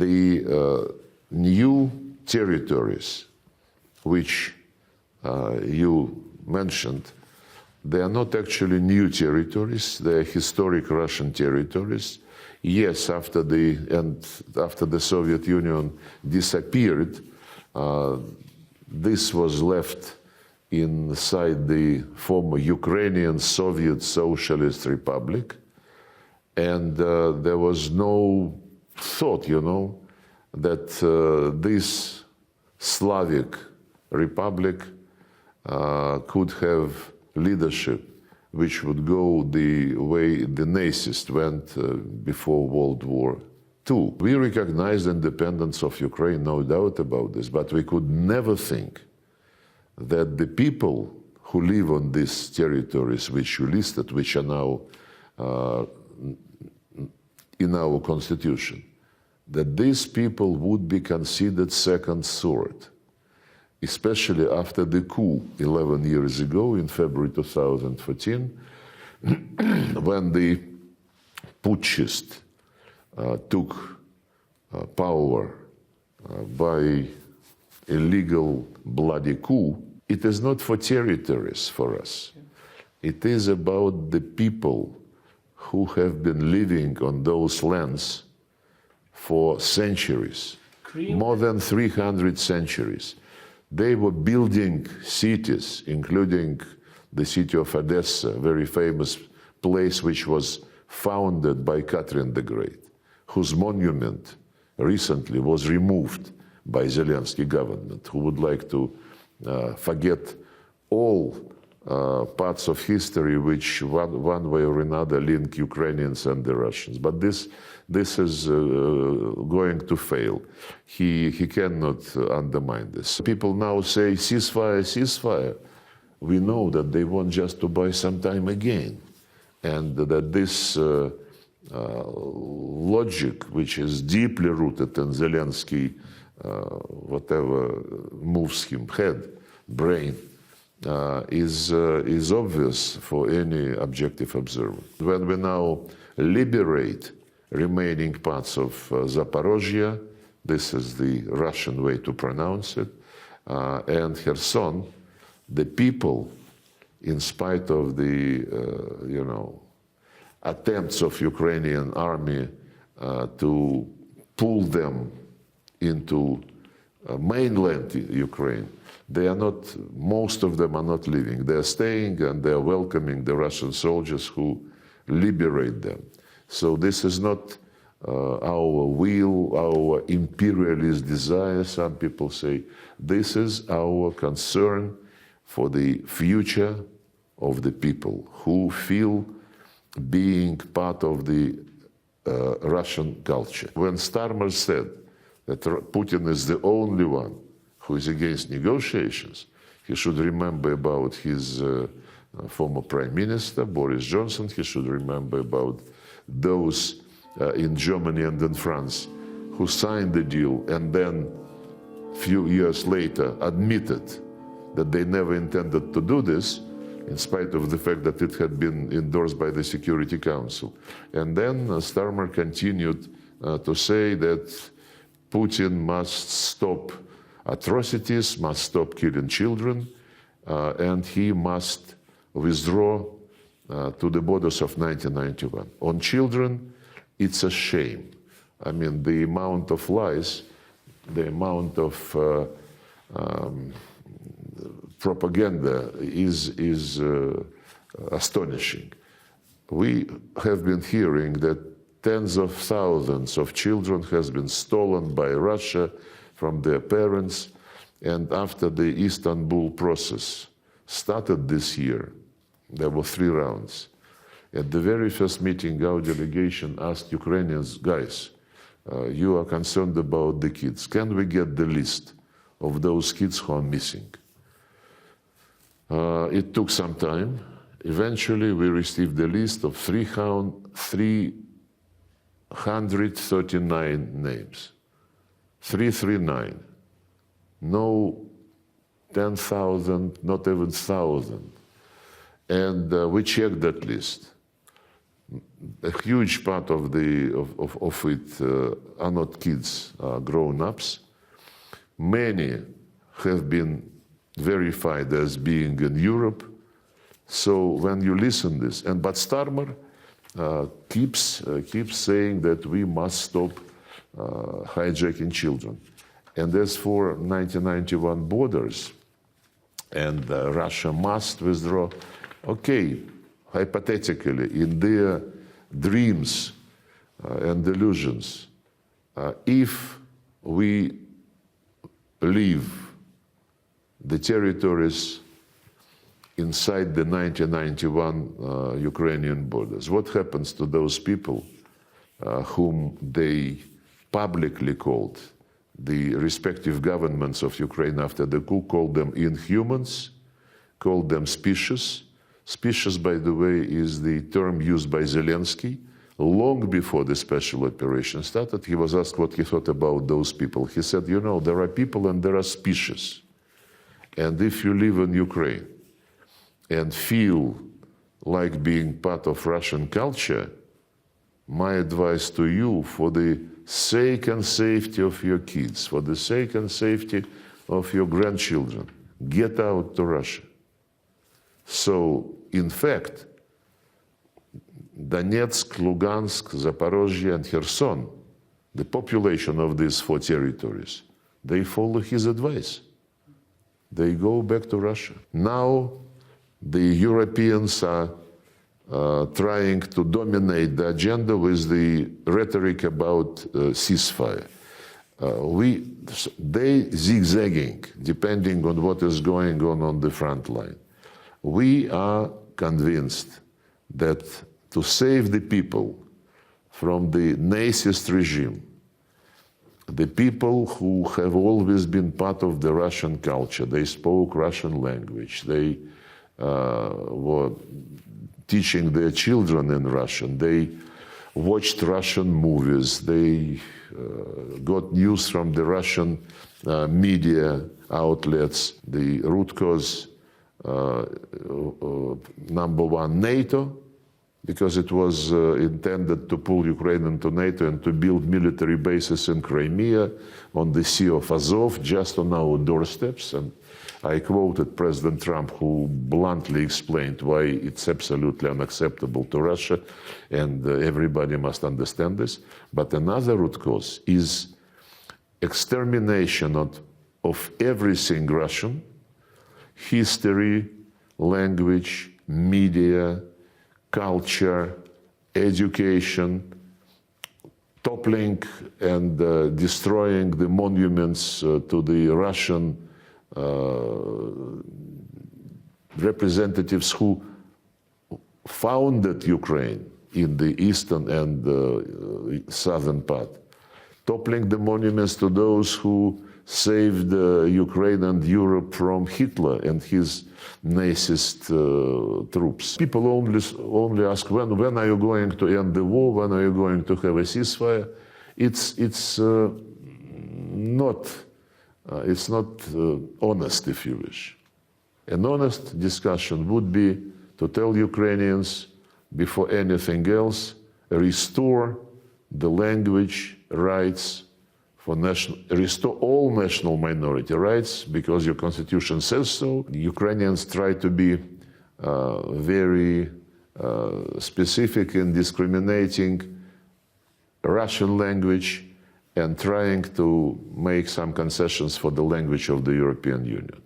The new territories which you mentioned, they are not actually new territories, they are historic Russian territories. Yes, after the Soviet Union disappeared, this was left inside the former Ukrainian Soviet Socialist Republic, and there was no thought, that this Slavic republic could have leadership which would go the way the Nazis went before World War II. We recognize the independence of Ukraine, no doubt about this, but we could never think that the people who live on these territories which you listed, which are now in our constitution, that these people would be considered second sort, especially after the coup 11 years ago in February 2014, when the putschist took power by illegal bloody coup. It is not for territories for us. It is about the people who have been living on those lands for centuries, more than 300 centuries. They were building cities, including the city of Odessa, a very famous place which was founded by Catherine the Great, whose monument recently was removed by Zelensky government, who would like to forget all parts of history which one way or another link Ukrainians and the Russians. But this is going to fail. He cannot undermine this. People now say, ceasefire, ceasefire. We know that they want just to buy some time again. And that this logic, which is deeply rooted in Zelensky, whatever moves him, brain, is obvious for any objective observer. When we now liberate remaining parts of Zaporizhia, this is the Russian way to pronounce it, and Kherson, the people, in spite of the, attempts of Ukrainian army to pull them into mainland Ukraine, they are not, most of them are not leaving. They are staying and they are welcoming the Russian soldiers who liberate them. So this is not our will, our imperialist desire, some people say. This is our concern for the future of the people who feel being part of the Russian culture. When Starmer said that Putin is the only one who is against negotiations, he should remember about his former Prime Minister, Boris Johnson. He should remember about those in Germany and in France who signed the deal and then a few years later admitted that they never intended to do this, in spite of the fact that it had been endorsed by the Security Council. And then Starmer continued to say that Putin must stop atrocities, must stop killing children, and he must withdraw to the borders of 1991. On children, it's a shame. I mean, the amount of lies, the amount of propaganda is astonishing. We have been hearing that tens of thousands of children has been stolen by Russia from their parents, and after the Istanbul process started this year, there were 3 rounds. At the very first meeting, our delegation asked Ukrainians, guys, you are concerned about the kids. Can we get the list of those kids who are missing? It took some time. Eventually, we received the list of 339 names. 339. No 10,000, not even 1,000. And we checked that list. a huge part of it are not kids, are grown-ups. Many have been verified as being in Europe. So when you listen this, but Starmer keeps saying that we must stop hijacking children. And as for 1991 borders, and Russia must withdraw, okay, hypothetically, in their dreams and delusions, if we leave the territories inside the 1991 Ukrainian borders, what happens to those people whom they publicly called, the respective governments of Ukraine after the coup called them inhumans, called them specious. Specious, by the way, is the term used by Zelensky long before the special operation started. He was asked what he thought about those people. He said, you know, there are people and there are species. And if you live in Ukraine and feel like being part of Russian culture, my advice to you, for the sake and safety of your kids, for the sake and safety of your grandchildren, get out to Russia. So, in fact, Donetsk, Luhansk, Zaporizhia, and Kherson, the population of these 4 territories, they follow his advice. They go back to Russia. Now, the Europeans are trying to dominate the agenda with the rhetoric about ceasefire. They zigzagging, depending on what is going on the front line. We are convinced that to save the people from the Nazist regime, the people who have always been part of the Russian culture, they spoke Russian language, they were teaching their children in Russian, they watched Russian movies, they got news from the Russian media outlets. The root cause, number one, NATO, because it was intended to pull Ukraine into NATO and to build military bases in Crimea, on the Sea of Azov, just on our doorsteps. And I quoted President Trump, who bluntly explained why it's absolutely unacceptable to Russia, and everybody must understand this. But another root cause is extermination of everything Russian: history, language, media, culture, education, toppling and destroying the monuments to the Russian representatives who founded Ukraine in the eastern and southern part, toppling the monuments to those who saved Ukraine and Europe from Hitler and his Nazist troops. People only ask, when are you going to end the war? When are you going to have a ceasefire? It's not honest, if you wish. An honest discussion would be to tell Ukrainians, before anything else, restore the language rights for restore all national minority rights, because your constitution says so. The Ukrainians try to be very specific in discriminating Russian language and trying to make some concessions for the language of the European Union.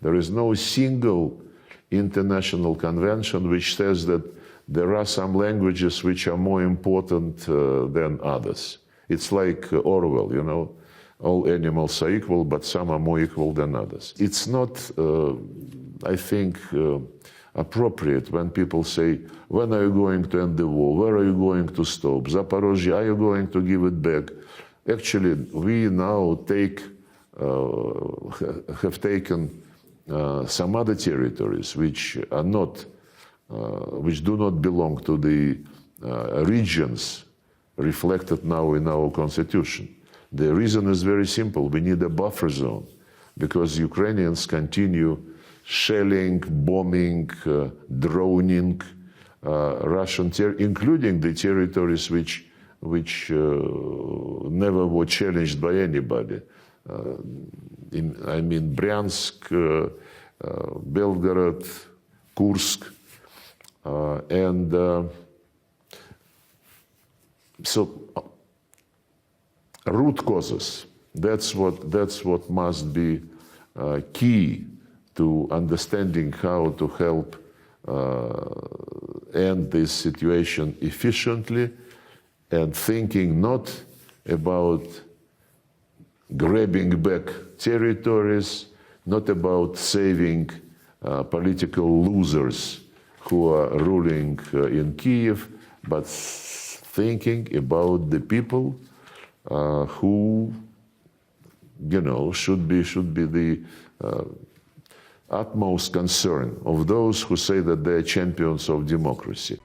There is no single international convention which says that there are some languages which are more important than others. It's like Orwell, you know, all animals are equal, but some are more equal than others. It's not, I think, appropriate when people say, when are you going to end the war? Where are you going to stop? Zaporizhia, are you going to give it back? Actually, we now have taken some other territories which are not, which do not belong to the regions reflected now in our constitution. The reason is very simple. We need a buffer zone because Ukrainians continue shelling, bombing, droning Russian including the territories which never were challenged by anybody. I mean Bryansk, Belgorod, Kursk, and so root causes. That's what must be key to understanding how to help end this situation efficiently, and thinking not about grabbing back territories, not about saving political losers who are ruling in Kyiv, but thinking about the people who, you know, should be the utmost concern of those who say that they are champions of democracy.